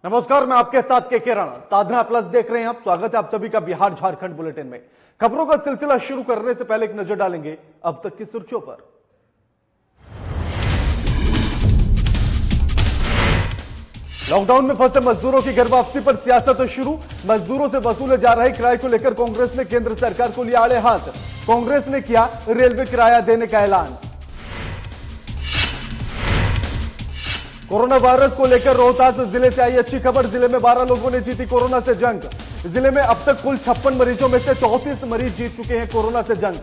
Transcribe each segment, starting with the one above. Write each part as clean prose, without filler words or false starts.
नमस्कार, मैं आपके साथ के किरण साधना प्लस देख रहे हैं आप। स्वागत है आप सभी का बिहार झारखंड बुलेटिन में। खबरों का सिलसिला शुरू करने से पहले एक नजर डालेंगे अब तक की सुर्खियों पर। लॉकडाउन में फंसे मजदूरों की घर वापसी पर सियासत शुरू। मजदूरों से वसूले जा रहे किराए को लेकर कांग्रेस ने केंद्र सरकार को लिया आड़े हाथ। कांग्रेस ने किया रेलवे किराया देने का ऐलान। कोरोना वायरस को लेकर रोहतास जिले से आई अच्छी खबर। जिले में 12 लोगों ने जीती कोरोना से जंग। जिले में अब तक कुल 56 मरीजों में से 34 मरीज जीत चुके हैं कोरोना से जंग।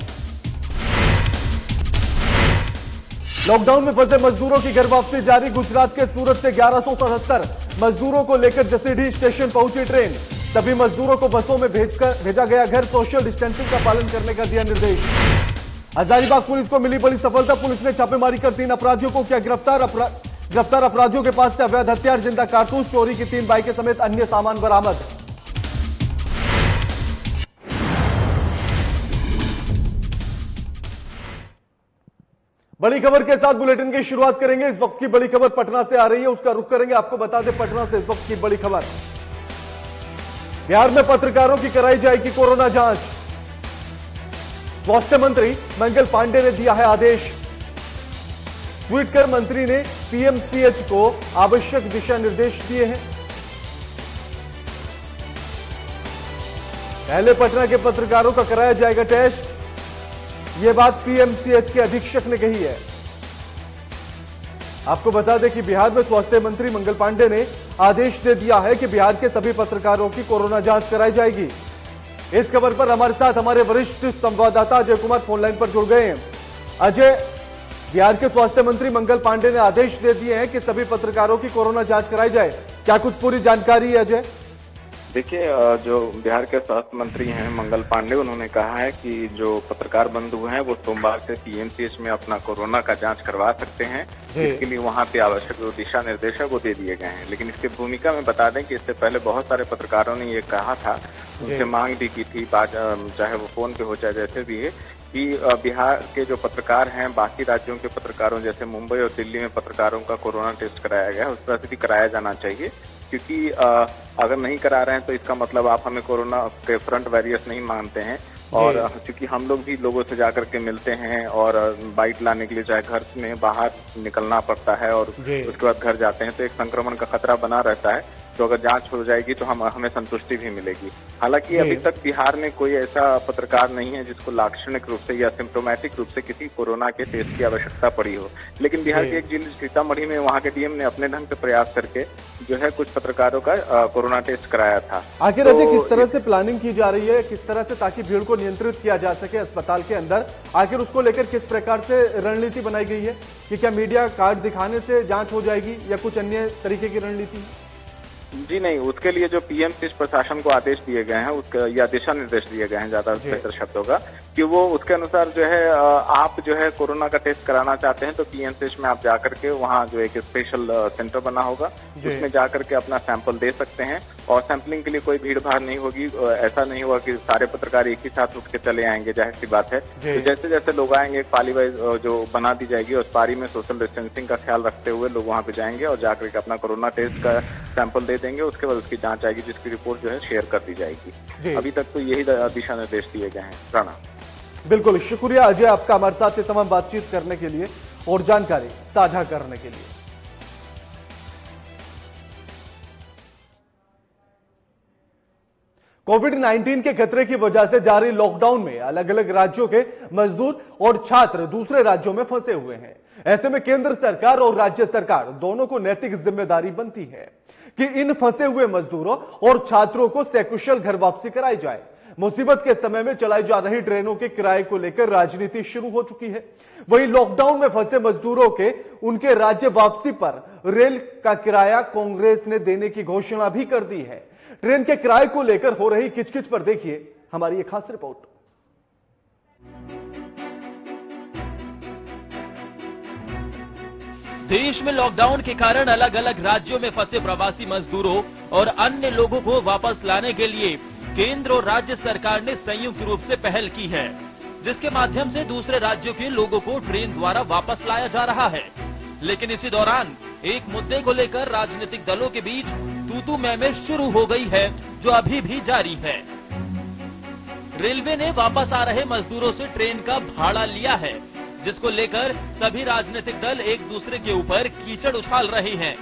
लॉकडाउन में फंसे मजदूरों की घर वापसी जारी। गुजरात के सूरत से 1177 मजदूरों को लेकर जसीडीह स्टेशन पहुंची ट्रेन। सभी मजदूरों को बसों में भेजा गया घर। सोशल डिस्टेंसिंग का पालन करने का दिया निर्देश। हजारीबाग पुलिस को मिली बड़ी सफलता। पुलिस ने छापेमारी कर 3 अपराधियों को किया गिरफ्तार अपराधियों के पास से अवैध हथियार, जिंदा कारतूस, चोरी की 3 बाइकें समेत अन्य सामान बरामद। बड़ी खबर के साथ बुलेटिन की शुरुआत करेंगे। इस वक्त की बड़ी खबर पटना से आ रही है, उसका रुख करेंगे। आपको बता दें पटना से इस वक्त की बड़ी खबर। बिहार में पत्रकारों की कराई जाएगी कोरोना जांच। स्वास्थ्य मंत्री मंगल पांडे ने दिया है आदेश। ट्वीट कर मंत्री ने पीएमसीएच को आवश्यक दिशा निर्देश दिए हैं। पहले पटना के पत्रकारों का कराया जाएगा टेस्ट। यह बात पीएमसीएच के अधीक्षक ने कही है। आपको बता दें कि बिहार में स्वास्थ्य मंत्री मंगल पांडे ने आदेश दे दिया है कि बिहार के सभी पत्रकारों की कोरोना जांच कराई जाएगी। इस खबर पर हमारे साथ हमारे वरिष्ठ संवाददाता अजय कुमार फोनलाइन पर जुड़ गए हैं। अजय, बिहार के स्वास्थ्य मंत्री मंगल पांडे ने आदेश दे दिए हैं कि सभी पत्रकारों की कोरोना जांच कराई जाए। क्या कुछ पूरी जानकारी है अजय? देखिए, जो बिहार के स्वास्थ्य मंत्री हैं मंगल पांडे, उन्होंने कहा है कि जो पत्रकार बंधु हैं वो सोमवार से पीएमसीएच में अपना कोरोना का जांच करवा सकते हैं। इसके लिए वहां पे आवश्यक जो दिशा निर्देश है वो दे दिए गए हैं। लेकिन इसकी भूमिका में बता दें कि इससे पहले बहुत सारे पत्रकारों ने ये कहा था, उनसे मांग भी की थी, चाहे वो फोन पे हो चाहे जैसे भी है, कि बिहार के जो पत्रकार हैं बाकी राज्यों के पत्रकारों जैसे मुंबई और दिल्ली में पत्रकारों का कोरोना टेस्ट कराया गया है, उस तरह से भी कराया जाना चाहिए। क्योंकि अगर नहीं करा रहे हैं तो इसका मतलब आप हमें कोरोना के फ्रंट वॉरियर्स नहीं मानते हैं। और क्योंकि हम लोग भी लोगों से जाकर के मिलते हैं और बाइट लाने के लिए चाहे घर में बाहर निकलना पड़ता है और उसके बाद घर जाते हैं, तो एक संक्रमण का खतरा बना रहता है। तो अगर जांच हो जाएगी तो हमें संतुष्टि भी मिलेगी। हालांकि अभी तक बिहार में कोई ऐसा पत्रकार नहीं है जिसको लाक्षणिक रूप से या सिम्प्टोमेटिक रूप से किसी कोरोना के टेस्ट की आवश्यकता पड़ी हो। लेकिन बिहार के एक जिले सीतामढ़ी में वहां के डीएम ने अपने ढंग से प्रयास करके जो है कुछ पत्रकारों का कोरोना टेस्ट कराया था। आखिर अजय, किस तरह से प्लानिंग की जा रही है, किस तरह से ताकि भीड़ को नियंत्रित किया जा सके अस्पताल के अंदर, आखिर उसको लेकर किस प्रकार से रणनीति बनाई गई है? कि क्या मीडिया कार्ड दिखाने से जांच हो जाएगी या कुछ अन्य तरीके की रणनीति? जी नहीं, उसके लिए जो पीएमसीएच प्रशासन को आदेश दिए गए हैं उसका या दिशा निर्देश दिए गए हैं, ज्यादा बेहतर शब्द होगा, कि वो उसके अनुसार जो है आप जो है कोरोना का टेस्ट कराना चाहते हैं तो पीएमसीएच में आप जाकर के वहाँ जो एक स्पेशल सेंटर बना होगा, उसमें जाकर के अपना सैंपल दे सकते हैं और सैंपलिंग के लिए कोई भीड़ भाड़ नहीं होगी। ऐसा नहीं होगा कि सारे पत्रकार एक ही साथ उठ के चले आएंगे, जाहिर सी बात है। तो जैसे जैसे लोग आएंगे एक पाली वाइज जो बना दी जाएगी, उस पारी में सोशल डिस्टेंसिंग का ख्याल रखते हुए लोग वहाँ पे जाएंगे और जाकर के अपना कोरोना टेस्ट का सैंपल दे देंगे। उसके बाद उसकी जांच आएगी जिसकी रिपोर्ट जो है शेयर कर दी जाएगी। अभी तक तो यही दिशा निर्देश दिए गए हैं। राणा, बिल्कुल शुक्रिया अजय आपका हमारे साथ तमाम बातचीत करने के लिए और जानकारी साझा करने के लिए। कोविड-19 के खतरे की वजह से जारी लॉकडाउन में अलग अलग राज्यों के मजदूर और छात्र दूसरे राज्यों में फंसे हुए हैं। ऐसे में केंद्र सरकार और राज्य सरकार दोनों को नैतिक जिम्मेदारी बनती है कि इन फंसे हुए मजदूरों और छात्रों को सकुशल घर वापसी कराई जाए। मुसीबत के समय में चलाई जा रही ट्रेनों के किराए को लेकर राजनीति शुरू हो चुकी है। वहीं लॉकडाउन में फंसे मजदूरों के उनके राज्य वापसी पर रेल का किराया कांग्रेस ने देने की घोषणा भी कर दी है। ट्रेन के किराए को लेकर हो रही किचकिच पर देखिए हमारी एक खास रिपोर्ट। देश में लॉकडाउन के कारण अलग अलग राज्यों में फंसे प्रवासी मजदूरों और अन्य लोगों को वापस लाने के लिए केंद्र और राज्य सरकार ने संयुक्त रूप से पहल की है, जिसके माध्यम से दूसरे राज्यों के लोगों को ट्रेन द्वारा वापस लाया जा रहा है। लेकिन इसी दौरान एक मुद्दे को लेकर राजनीतिक दलों के बीच तू में शुरू हो गई है, जो अभी भी जारी है। रेलवे ने वापस आ रहे मजदूरों से ट्रेन का भाड़ा लिया है, जिसको लेकर सभी राजनीतिक दल एक दूसरे के ऊपर कीचड़ उछाल रही हैं।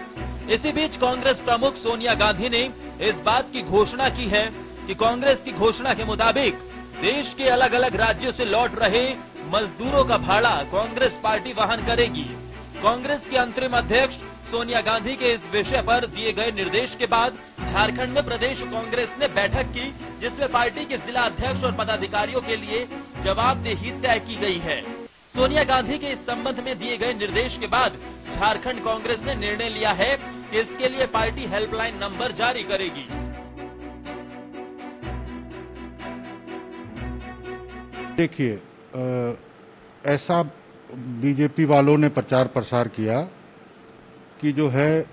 इसी बीच कांग्रेस प्रमुख सोनिया गांधी ने इस बात की घोषणा की है कि कांग्रेस की घोषणा के मुताबिक देश के अलग अलग राज्यों से लौट रहे मजदूरों का भाड़ा कांग्रेस पार्टी वहन करेगी। कांग्रेस की अंतरिम अध्यक्ष सोनिया गांधी के इस विषय पर दिए गए निर्देश के बाद झारखंड में प्रदेश कांग्रेस ने बैठक की, जिसमें पार्टी के जिला अध्यक्ष और पदाधिकारियों के लिए जवाबदेही तय की गई है। सोनिया गांधी के इस संबंध में दिए गए निर्देश के बाद झारखंड कांग्रेस ने निर्णय लिया है कि इसके लिए पार्टी हेल्पलाइन नंबर जारी करेगी। देखिए, ऐसा बीजेपी वालों ने प्रचार प्रसार किया कि जो है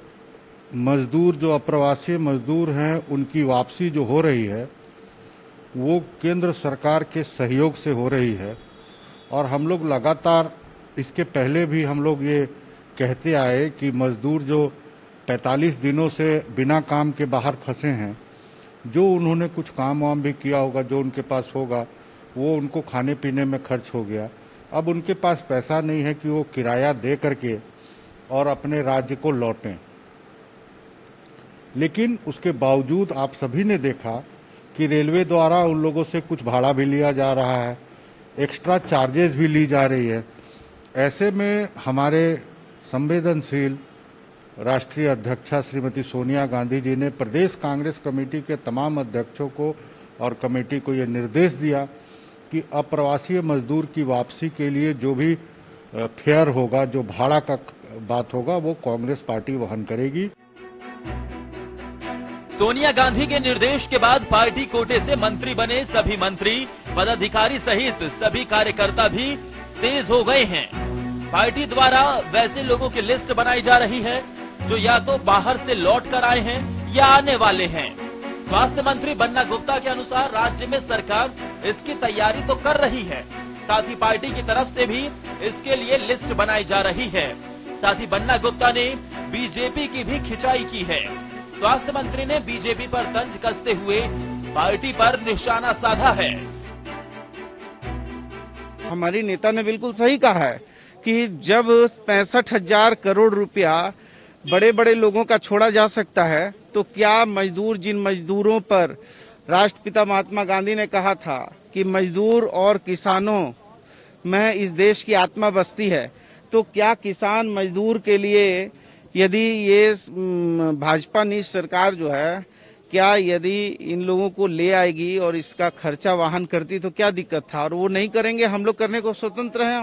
मजदूर, जो अप्रवासी मजदूर हैं, उनकी वापसी जो हो रही है वो केंद्र सरकार के सहयोग से हो रही है। और हम लोग लगातार इसके पहले भी हम लोग ये कहते आए कि मजदूर जो 45 दिनों से बिना काम के बाहर फंसे हैं, जो उन्होंने कुछ काम वाम भी किया होगा, जो उनके पास होगा वो उनको खाने पीने में खर्च हो गया, अब उनके पास पैसा नहीं है कि वो किराया दे करके और अपने राज्य को लौटें। लेकिन उसके बावजूद आप सभी ने देखा कि रेलवे द्वारा उन लोगों से कुछ भाड़ा भी लिया जा रहा है, एक्स्ट्रा चार्जेस भी ली जा रही है। ऐसे में हमारे संवेदनशील राष्ट्रीय अध्यक्षा श्रीमती सोनिया गांधी जी ने प्रदेश कांग्रेस कमेटी के तमाम अध्यक्षों को और कमेटी को ये निर्देश दिया कि अप्रवासी मजदूर की वापसी के लिए जो भी फेयर होगा, जो भाड़ा का बात होगा, वो कांग्रेस पार्टी वहन करेगी। सोनिया गांधी के निर्देश के बाद पार्टी कोटे से मंत्री बने सभी मंत्री, पदाधिकारी सहित सभी कार्यकर्ता भी तेज हो गए हैं। पार्टी द्वारा वैसे लोगों की लिस्ट बनाई जा रही है जो या तो बाहर से लौट कर आए हैं या आने वाले हैं। स्वास्थ्य मंत्री बन्ना गुप्ता के अनुसार राज्य में सरकार इसकी तैयारी तो कर रही है, साथ ही पार्टी की तरफ से भी इसके लिए लिस्ट बनाई जा रही है। साथ ही बन्ना गुप्ता ने बीजेपी की भी खिंचाई की है। स्वास्थ्य मंत्री ने बीजेपी पर तंज कसते हुए पार्टी पर निशाना साधा है। हमारी नेता ने बिल्कुल सही कहा है कि जब 65,000 करोड़ रुपया बड़े बड़े लोगों का छोड़ा जा सकता है, तो क्या मजदूर, जिन मजदूरों पर राष्ट्रपिता महात्मा गांधी ने कहा था कि मजदूर और किसानों में इस देश की आत्मा बसती है, तो क्या किसान मजदूर के लिए यदि ये भाजपा नीच सरकार जो है, क्या यदि इन लोगों को ले आएगी और इसका खर्चा वहन करती तो क्या दिक्कत था? और वो नहीं करेंगे। हम लोग करने को स्वतंत्र हैं।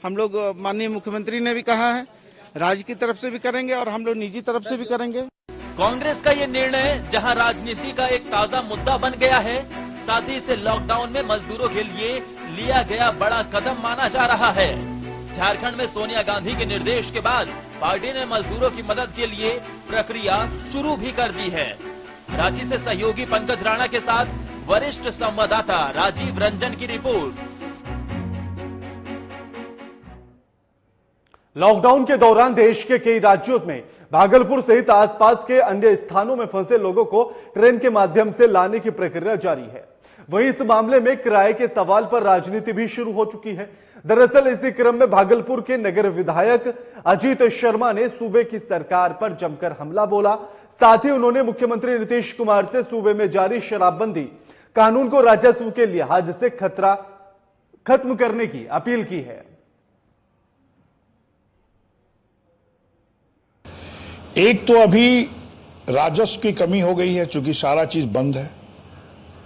हम लोग माननीय मुख्यमंत्री ने भी कहा है, राज्य की तरफ से भी करेंगे और हम लोग निजी तरफ से भी करेंगे। कांग्रेस का ये निर्णय जहां राजनीति का एक ताजा मुद्दा बन गया है, साथ ही इसे लॉकडाउन में मजदूरों के लिए लिया गया बड़ा कदम माना जा रहा है। झारखंड में सोनिया गांधी के निर्देश के बाद पार्टी ने मजदूरों की मदद के लिए प्रक्रिया शुरू भी कर दी है। रांची से सहयोगी पंकज राणा के साथ वरिष्ठ संवाददाता राजीव रंजन की रिपोर्ट। लॉकडाउन के दौरान देश के कई राज्यों में भागलपुर सहित आसपास के अन्य स्थानों में फंसे लोगों को ट्रेन के माध्यम से लाने की प्रक्रिया जारी है। वहीं इस मामले में किराए के सवाल पर राजनीति भी शुरू हो चुकी है। दरअसल इसी क्रम में भागलपुर के नगर विधायक अजीत शर्मा ने सूबे की सरकार पर जमकर हमला बोला। साथ ही उन्होंने मुख्यमंत्री नीतीश कुमार से सूबे में जारी शराबबंदी कानून को राजस्व के लिहाज से खतरा खत्म करने की अपील की है। एक तो अभी राजस्व की कमी हो गई है, चूंकि सारा चीज बंद है,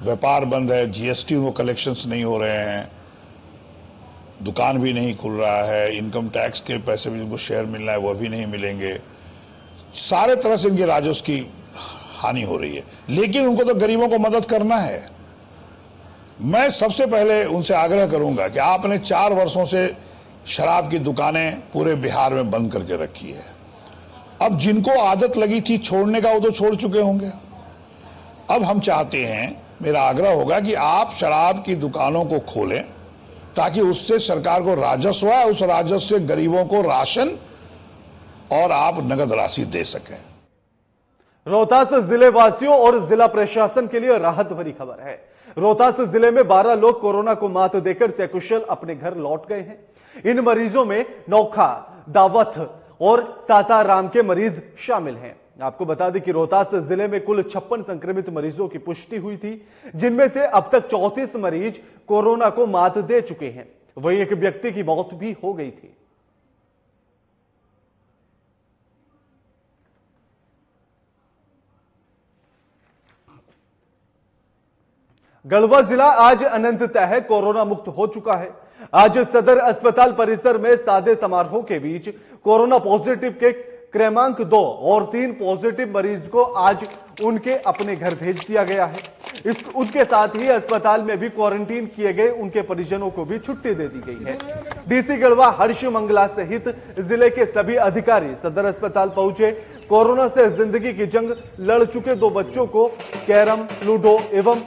व्यापार बंद है, जीएसटी वो कलेक्शंस नहीं हो रहे हैं, दुकान भी नहीं खुल रहा है, इनकम टैक्स के पैसे भी जिनको शेयर मिलना है वो भी नहीं मिलेंगे, सारे तरह से इनके राजस्व की हानि हो रही है। लेकिन उनको तो गरीबों को मदद करना है। मैं सबसे पहले उनसे आग्रह करूंगा कि आपने 4 वर्षों से शराब की दुकानें पूरे बिहार में बंद करके रखी है। अब जिनको आदत लगी थी छोड़ने का वो तो छोड़ चुके होंगे। अब हम चाहते हैं, मेरा आग्रह होगा कि आप शराब की दुकानों को खोलें ताकि उससे सरकार को राजस्व आए, उस राजस्व से गरीबों को राशन और आप नगद राशि दे सकें। रोहतास जिले वासियों और जिला प्रशासन के लिए राहत भरी खबर है। रोहतास जिले में 12 लोग कोरोना को मात देकर सकुशल अपने घर लौट गए हैं। इन मरीजों में नौखा, दावथ और सासाराम के मरीज शामिल हैं। आपको बता दें कि रोहतास जिले में कुल 56 संक्रमित मरीजों की पुष्टि हुई थी, जिनमें से अब तक 34 मरीज कोरोना को मात दे चुके हैं। वहीं एक व्यक्ति की मौत भी हो गई थी। गढ़वा जिला आज अनंततः कोरोना मुक्त हो चुका है। आज सदर अस्पताल परिसर में सादे समारोह के बीच कोरोना पॉजिटिव के क्रमांक 2 और 3 पॉजिटिव मरीज को आज उनके अपने घर भेज दिया गया है। उसके साथ ही अस्पताल में भी क्वारंटीन किए गए उनके परिजनों को भी छुट्टी दे दी गई है। डीसी गढ़वा हर्ष मंगला सहित जिले के सभी अधिकारी सदर अस्पताल पहुंचे। कोरोना से जिंदगी की जंग लड़ चुके 2 बच्चों को कैरम, लूडो एवं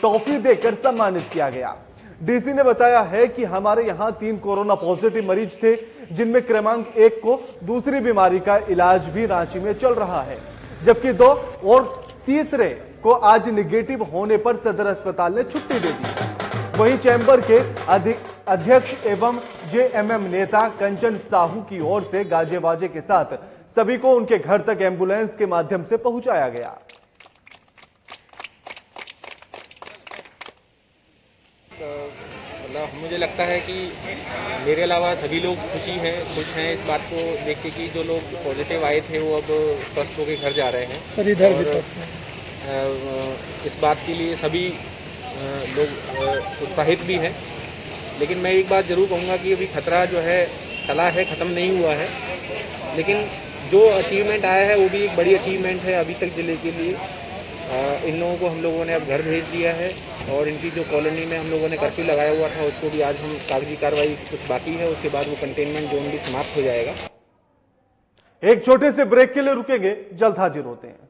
टॉफी देकर सम्मानित किया गया। डीसी ने बताया है कि हमारे यहां 3 कोरोना पॉजिटिव मरीज थे, जिनमें क्रमांक 1 को दूसरी बीमारी का इलाज भी रांची में चल रहा है, जबकि 2 और तीसरे को आज निगेटिव होने पर सदर अस्पताल ने छुट्टी दे दी। वहीं चैंबर के अध्यक्ष एवं जेएमएम नेता कंचन साहू की ओर से गाजे बाजे के साथ सभी को उनके घर तक एम्बुलेंस के माध्यम से पहुंचाया गया। मतलब मुझे लगता है कि मेरे अलावा सभी लोग खुश हैं इस बात को देख के कि जो लोग पॉजिटिव आए थे वो अब स्वस्थ होकर घर जा रहे हैं। सर इधर भी इस बात के लिए सभी लोग उत्साहित भी हैं। लेकिन मैं एक बात जरूर कहूँगा कि अभी खतरा जो है टला है, खत्म नहीं हुआ है। लेकिन जो अचीवमेंट आया है वो भी एक बड़ी अचीवमेंट है अभी तक जिले के लिए। इन लोगों को हम लोगों ने अब घर भेज दिया है और इनकी जो कॉलोनी में हम लोगों ने कर्फ्यू लगाया हुआ था उसको भी आज हम कागजी कार्रवाई कुछ बाकी है, उसके बाद वो कंटेनमेंट जोन भी समाप्त हो जाएगा। एक छोटे से ब्रेक के लिए रुकेंगे, जल्द हाजिर होते हैं।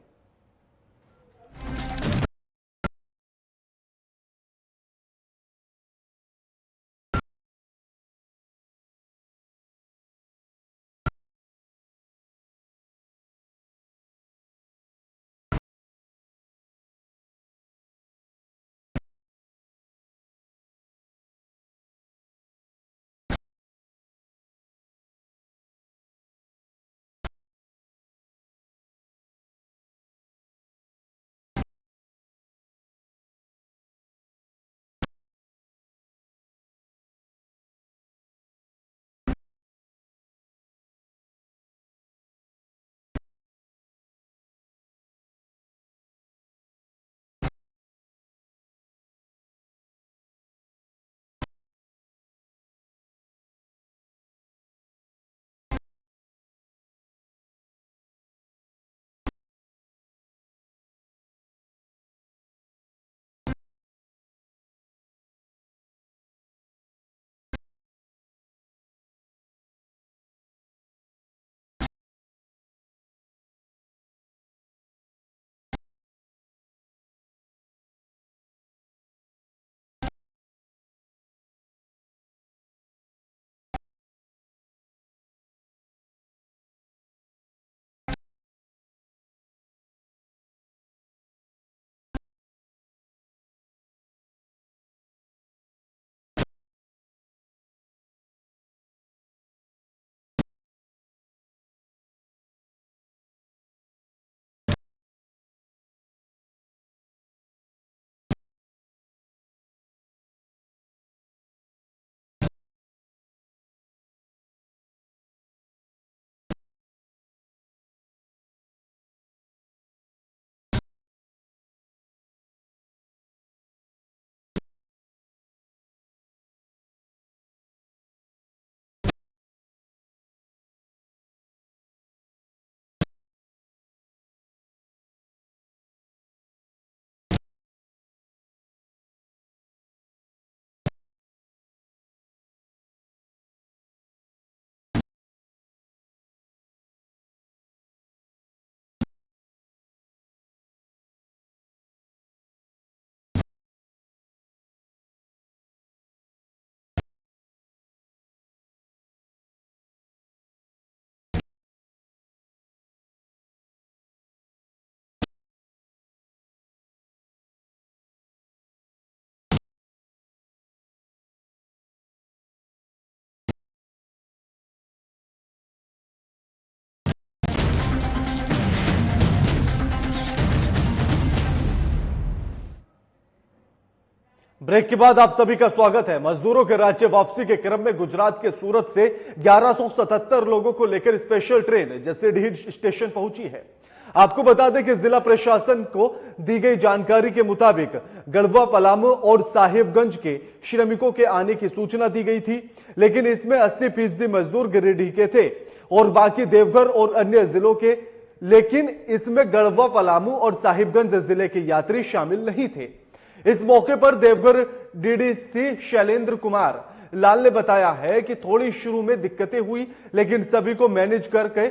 ब्रेक के बाद आप सभी का स्वागत है। मजदूरों के राज्य वापसी के क्रम में गुजरात के सूरत से 1177 लोगों को लेकर स्पेशल ट्रेन जसीडीह स्टेशन पहुंची है। आपको बता दें कि जिला प्रशासन को दी गई जानकारी के मुताबिक गढ़वा, पलामू और साहिबगंज के श्रमिकों के आने की सूचना दी गई थी, लेकिन इसमें 80% मजदूर गिरिडीह के थे और बाकी देवघर और अन्य जिलों के। लेकिन इसमें गढ़वा, पलामू और साहिबगंज जिले के यात्री शामिल नहीं थे। इस मौके पर देवघर डीडीसी शैलेंद्र कुमार लाल ने बताया है कि थोड़ी शुरू में दिक्कतें हुई, लेकिन सभी को मैनेज करके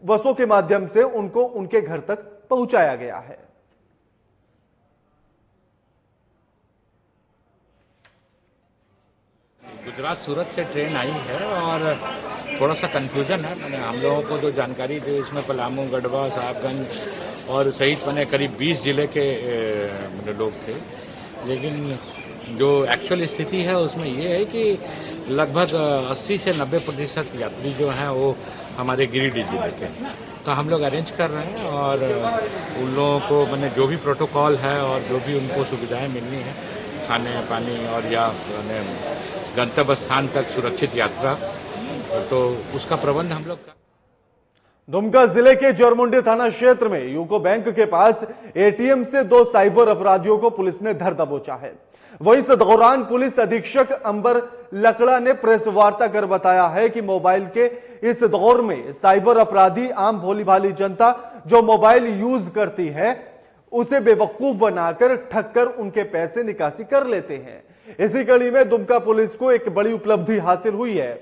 बसों के माध्यम से उनको उनके घर तक पहुंचाया गया है। गुजरात सूरत से ट्रेन आई है और थोड़ा सा कंफ्यूजन है। मैंने हम लोगों को जो जानकारी दी इसमें पलामू, गढ़वा, साहिबगंज और सहित मैंने करीब 20 जिले के लोग थे, लेकिन जो एक्चुअल स्थिति है उसमें ये है कि लगभग 80 से 90% यात्री जो हैं वो हमारे गिरिडीह जिले के। तो हम लोग अरेंज कर रहे हैं और उन लोगों को मैंने जो भी प्रोटोकॉल है और जो भी उनको सुविधाएं मिलनी है, खाने पानी और या गंतव्य स्थान तक सुरक्षित यात्रा, तो उसका प्रबंध हम लोग। दुमका जिले के जरमुंडी थाना क्षेत्र में यूको बैंक के पास एटीएम से 2 साइबर अपराधियों को पुलिस ने धर दबोचा है। वहीं इस दौरान पुलिस अधीक्षक अंबर लकड़ा ने प्रेस वार्ता कर बताया है कि मोबाइल के इस दौर में साइबर अपराधी आम भोली भाली जनता जो मोबाइल यूज करती है उसे बेवकूफ बनाकर ठग कर उनके पैसे निकासी कर लेते हैं। इसी कड़ी में दुमका पुलिस को एक बड़ी उपलब्धि हासिल हुई है।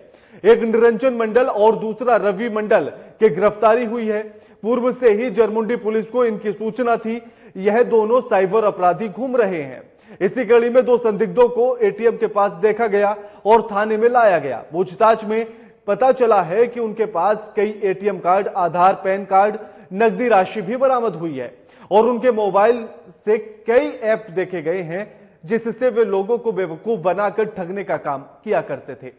एक निरंजन मंडल और दूसरा रवि मंडल की गिरफ्तारी हुई है। पूर्व से ही जरमुंडी पुलिस को इनकी सूचना थी। यह दोनों साइबर अपराधी घूम रहे हैं। इसी कड़ी में 2 संदिग्धों को एटीएम के पास देखा गया और थाने में लाया गया। पूछताछ में पता चला है कि उनके पास कई एटीएम कार्ड, आधार, पैन कार्ड, नकदी राशि भी बरामद हुई है और उनके मोबाइल से कई ऐप देखे गए हैं जिससे वे लोगों को बेवकूफ बनाकर ठगने का काम किया करते थे।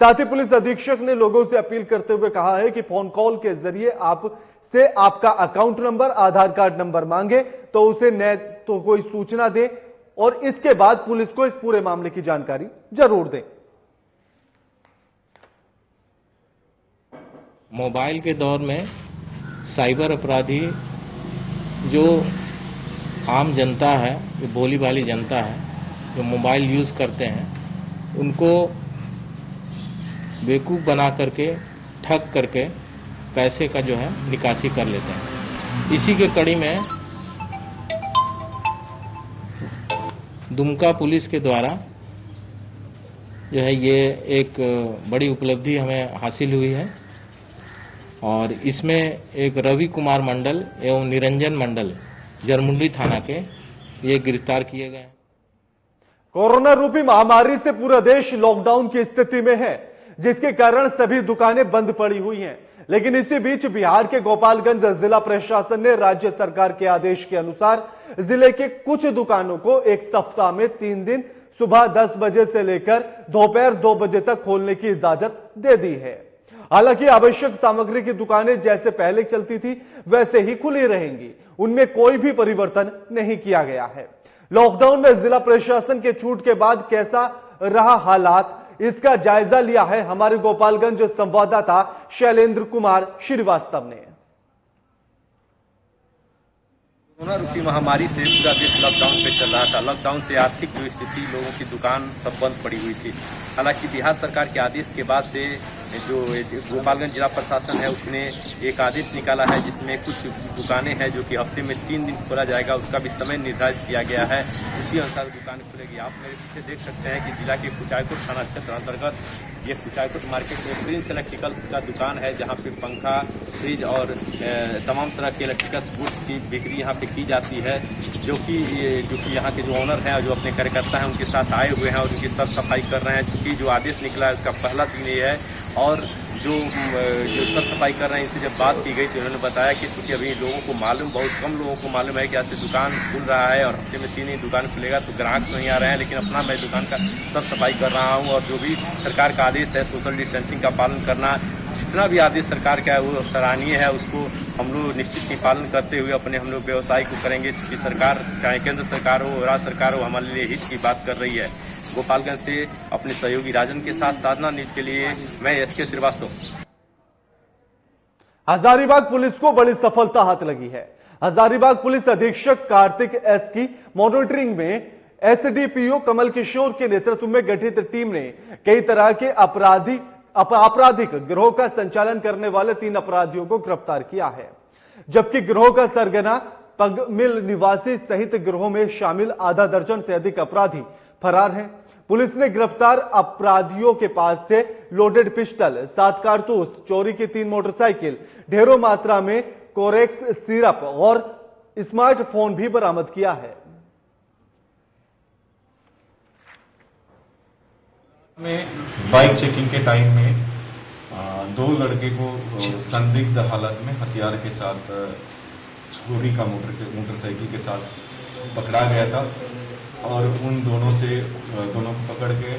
साथ ही पुलिस अधीक्षक ने लोगों से अपील करते हुए कहा है कि फोन कॉल के जरिए आपसे आपका अकाउंट नंबर, आधार कार्ड नंबर मांगे तो उसे न तो कोई सूचना दे और इसके बाद पुलिस को इस पूरे मामले की जानकारी जरूर दें। मोबाइल के दौर में साइबर अपराधी जो आम जनता है, जो भोली भाली जनता है, जो मोबाइल यूज करते हैं, उनको बेवकूफ बना करके ठग करके पैसे का जो है निकासी कर लेते हैं। इसी के कड़ी में दुमका पुलिस के द्वारा जो है ये एक बड़ी उपलब्धि हमें हासिल हुई है और इसमें एक रवि कुमार मंडल एवं निरंजन मंडल जरमुंडी थाना के ये गिरफ्तार किए गए। कोरोना रूपी महामारी से पूरा देश लॉकडाउन की स्थिति में है, जिसके कारण सभी दुकानें बंद पड़ी हुई हैं। लेकिन इसी बीच बिहार के गोपालगंज जिला प्रशासन ने राज्य सरकार के आदेश के अनुसार जिले के कुछ दुकानों को एक सप्ताह में 3 दिन सुबह 10 बजे से लेकर दोपहर 2 बजे तक खोलने की इजाजत दे दी है। हालांकि आवश्यक सामग्री की दुकानें जैसे पहले चलती थी वैसे ही खुली रहेंगी, उनमें कोई भी परिवर्तन नहीं किया गया है। लॉकडाउन में जिला प्रशासन के छूट के बाद कैसा रहा हालात, इसका जायजा लिया है हमारे गोपालगंज संवाददाता शैलेंद्र कुमार श्रीवास्तव ने। कोरोना रूपी महामारी से पूरा देश लॉकडाउन पे चल रहा था। लॉकडाउन से आर्थिक जो स्थिति, लोगों की दुकान सब बंद पड़ी हुई थी। हालांकि बिहार सरकार के आदेश के बाद से जो गोपालगंज जिला प्रशासन है उसने एक आदेश निकाला है जिसमें कुछ दुकानें हैं जो कि हफ्ते में 3 दिन खोला जाएगा, उसका भी समय निर्धारित किया गया है। उसी अनुसार दुकान खुलेगी। आप मेरे पीछे देख सकते हैं कि जिला के कुचायकोट थाना क्षेत्र अंतर्गत ये कुचायकोट मार्केट में प्रिंस इलेक्ट्रिकल्स का दुकान है, जहाँ पे पंखा, फ्रिज और तमाम तरह के इलेक्ट्रिकल्स गुड्स की बिक्री यहाँ पे की जाती है। जो कि यहाँ के जो ऑनर हैं और जो अपने कार्यकर्ता हैं उनके साथ आए हुए हैं और उनकी साफ सफाई कर रहे हैं। चूंकि जो आदेश निकला है उसका पहला दिन ये है और जो साफ सफाई कर रहे हैं, इनसे जब बात की गई तो उन्होंने बताया कि चूंकि अभी लोगों को मालूम, बहुत कम लोगों को मालूम है कि आज से दुकान खुल रहा है और हफ्ते में 3 दिन दुकान खुलेगा, तो ग्राहक तो नहीं आ रहे हैं, लेकिन अपना मैं दुकान का साफ सफाई कर रहा हूँ और जो भी सरकार का आदेश है सोशल डिस्टेंसिंग का पालन करना, जितना भी आदेश सरकार का है वो सराहनीय है, उसको हम लोग निश्चित ही पालन करते हुए अपने हम लोग व्यवसाय को करेंगे। क्योंकि सरकार चाहे केंद्र सरकार हो राज्य सरकार हो हमारे लिए हित की बात कर रही है। गोपालगंज से अपने सहयोगी राजन के साथ साधना न्यूज के लिए मैं SK श्रीवास्तव। हजारीबाग पुलिस को बड़ी सफलता हाथ लगी है। हजारीबाग पुलिस अधीक्षक कार्तिक एस की मॉनिटरिंग में SDPO कमल किशोर के नेतृत्व में गठित टीम ने कई तरह के आपराधिक गिरोह का संचालन करने वाले 3 अपराधियों को गिरफ्तार किया है, जबकि गिरोह का सरगना पगमिल निवासी सहित गिरोह में शामिल आधा दर्जन से अधिक अपराधी फरार हैं। पुलिस ने गिरफ्तार अपराधियों के पास से लोडेड पिस्टल, 7 कारतूस, चोरी की 3 मोटरसाइकिल, ढेरों मात्रा में कोरेक्स सिरप और स्मार्टफोन भी बरामद किया है। में बाइक चेकिंग के टाइम में 2 लड़के को संदिग्ध हालत में हथियार के साथ चोरी का मोटरसाइकिल के साथ पकड़ा गया था और उन दोनों को पकड़ के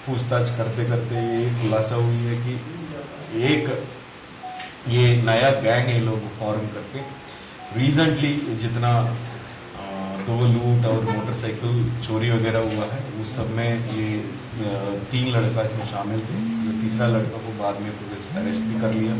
पूछताछ करते करते ये खुलासा हुई है कि ये नया गैंग ये लोग फॉर्म करके रिसेंटली जितना 2 लूट और मोटरसाइकिल चोरी वगैरह हुआ है उस सब में ये 3 लड़का इसमें शामिल थे। तीसरा लड़का को बाद में पुलिस अरेस्ट भी कर लिया।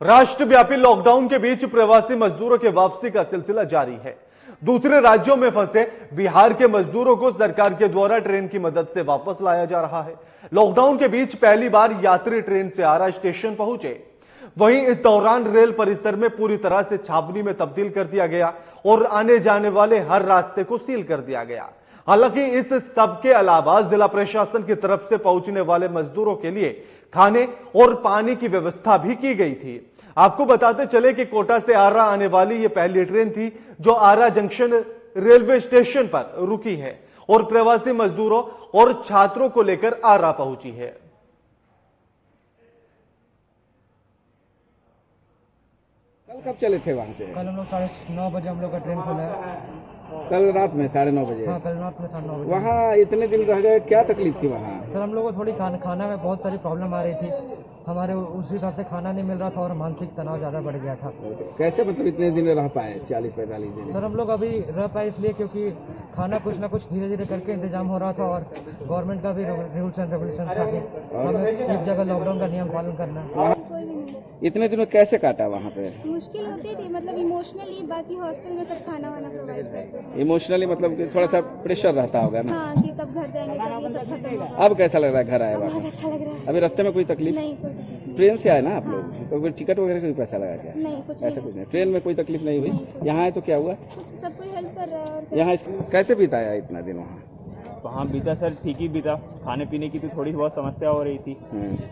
राष्ट्रव्यापी लॉकडाउन के बीच प्रवासी मजदूरों के वापसी का सिलसिला जारी है। दूसरे राज्यों में फंसे बिहार के मजदूरों को सरकार के द्वारा ट्रेन की मदद से वापस लाया जा रहा है। लॉकडाउन के बीच पहली बार यात्री ट्रेन से आरा स्टेशन पहुंचे। वहीं इस दौरान रेल परिसर में पूरी तरह से छावनी में तब्दील कर दिया गया और आने जाने वाले हर रास्ते को सील कर दिया गया। हालांकि इस सब के अलावा जिला प्रशासन की तरफ से पहुंचने वाले मजदूरों के लिए खाने और पानी की व्यवस्था भी की गई थी। आपको बताते चले कि कोटा से आरा आने वाली यह पहली ट्रेन थी जो आरा जंक्शन रेलवे स्टेशन पर रुकी है और प्रवासी मजदूरों और छात्रों को लेकर आरा पहुंची है। कल कब चले थे वहां से? कल हम लोग 9:30 बजे हम लोग का ट्रेन खुला है। कल रात में 9:30 बजे? हाँ, कल रात में 9:30 बजे। वहाँ इतने दिन रह गए, क्या तकलीफ थी वहाँ? सर हम लोग को थोड़ी खाना में बहुत सारी प्रॉब्लम आ रही थी। हमारे उस हिसाब से खाना नहीं मिल रहा था और मानसिक तनाव ज्यादा बढ़ गया था। कैसे मतलब इतने दिन रह पाए 40-45 दिन? सर हम लोग अभी रह पाए इसलिए क्योंकि खाना कुछ ना कुछ धीरे धीरे करके इंतजाम हो रहा था और गवर्नमेंट का भी रूल्स एंड रेगुलेशन था कि हमें एक जगह लॉकडाउन का नियम पालन करना। इतने दिनों कैसे काटा वहाँ पे? मुश्किल होती थी, मतलब इमोशनली, बाकी हॉस्टल में सब खाना वाना प्रोवाइड करते थे। इमोशनली मतलब कि थोड़ा सा प्रेशर रहता होगा ना? हाँ, कि कब घर जाएंगे, कब ये सब खत्म। अब कैसा लग रहा है घर आए? बहुत अच्छा लग रहा है। अभी रास्ते में कोई तकलीफ नहीं? कोई तकलीफ। ट्रेन से आए ना आप लोग? तो कोई टिकट वगैरह कोई पैसा लगा क्या? नहीं, कुछ ऐसा कुछ नहीं। ट्रेन में कोई तकलीफ नहीं हुई? यहाँ आए तो क्या हुआ? सब कोई हेल्प कर रहा है। और यहाँ कैसे बिताया इतना दिन वहाँ? वहाँ बीता सर ठीक ही बीता। खाने पीने की तो थोड़ी बहुत समस्या हो रही थी।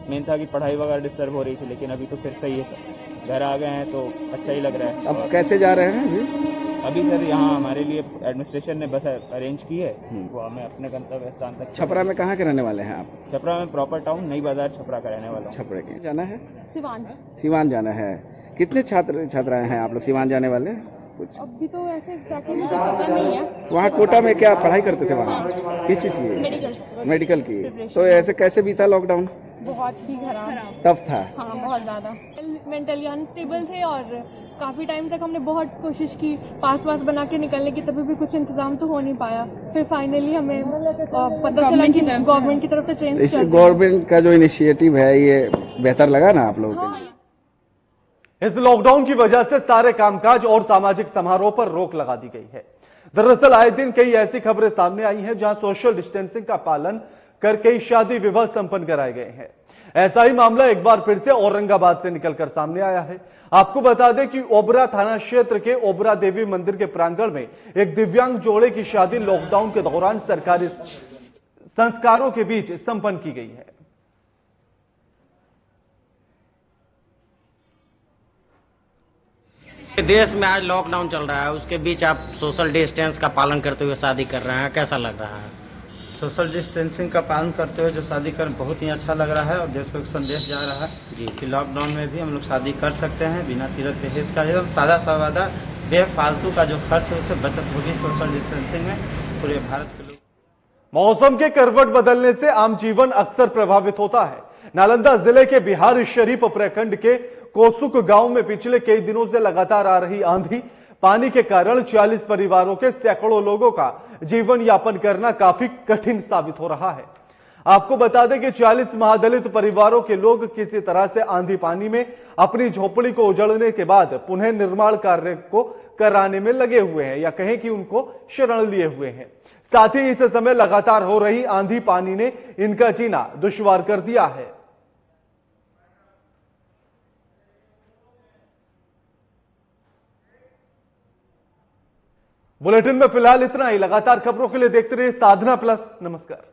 मेन था कि पढ़ाई वगैरह डिस्टर्ब हो रही थी, लेकिन अभी तो फिर सही है सर। घर आ गए हैं तो अच्छा ही लग रहा है। अब कैसे जा रहे हैं अभी सर यहाँ हमारे लिए एडमिनिस्ट्रेशन ने बस अरेंज की है, वो हमें अपने गंतव्य स्थान तक। छपरा में कहाँ के रहने वाले हैं आप? छपरा में प्रॉपर टाउन नई बाजार छपरा का रहने वाला हूँ। छपरे के जाना है? सिवान। सिवान जाना है। कितने छात्राएं हैं आप लोग सिवान जाने वाले? कुछ अभी तो ऐसे पता नहीं है। वहाँ कोटा में क्या पढ़ाई करते थे वहाँ? किस चीज की? मेडिकल की। तो ऐसे कैसे बीता लॉकडाउन? बहुत ही खराब टफ था। हाँ, बहुत ज्यादा। मेंटली अनस्टेबल थे और काफी टाइम तक हमने बहुत कोशिश की पास बना के निकलने की, तभी भी कुछ इंतजाम तो हो नहीं पाया। फिर फाइनली हमें पता चला कि गवर्नमेंट की तरफ से ट्रेन। गवर्नमेंट का जो इनिशिएटिव है ये बेहतर लगा ना आप लोगों को? इस लॉकडाउन की वजह से सारे कामकाज और सामाजिक समारोह पर रोक लगा दी गई है। दरअसल आए दिन कई ऐसी खबरें सामने आई हैं जहां सोशल डिस्टेंसिंग का पालन कर कई शादी विवाह संपन्न कराए गए हैं। ऐसा ही मामला एक बार फिर से औरंगाबाद से निकलकर सामने आया है। आपको बता दें कि ओबरा थाना क्षेत्र के ओबरा देवी मंदिर के प्रांगण में एक दिव्यांग जोड़े की शादी लॉकडाउन के दौरान सरकारी संस्कारों के बीच संपन्न की गई है। देश में आज लॉकडाउन चल रहा है, उसके बीच आप सोशल डिस्टेंस का पालन करते हुए शादी कर रहे हैं, कैसा लग रहा है? सोशल डिस्टेंसिंग का पालन करते हुए जो शादी कर बहुत ही अच्छा लग रहा है और देश को एक संदेश जा रहा है जी कि लॉकडाउन में भी हम लोग शादी कर सकते हैं बिना तीरथ तहेज का। एकदम सादा सादा बेफालतू का जो खर्च है उससे बचत होगी सोशल डिस्टेंसिंग में पूरे भारत के लोग। मौसम के करवट बदलने से आम जीवन अक्सर प्रभावित होता है। नालंदा जिले के बिहार शरीफ प्रखंड के कोसुक गांव में पिछले कई दिनों से लगातार आ रही आंधी पानी के कारण 40 परिवारों के सैकड़ों लोगों का जीवन यापन करना काफी कठिन साबित हो रहा है। आपको बता दें कि 40 महादलित परिवारों के लोग किसी तरह से आंधी पानी में अपनी झोपड़ी को उजड़ने के बाद पुनः निर्माण कार्य को कराने में लगे हुए हैं या कहें कि उनको शरण लिए हुए हैं। साथ ही इस समय लगातार हो रही आंधी पानी ने इनका जीना दुश्वार कर दिया है। बुलेटिन में फिलहाल इतना ही। लगातार खबरों के लिए देखते रहिए साधना प्लस। नमस्कार।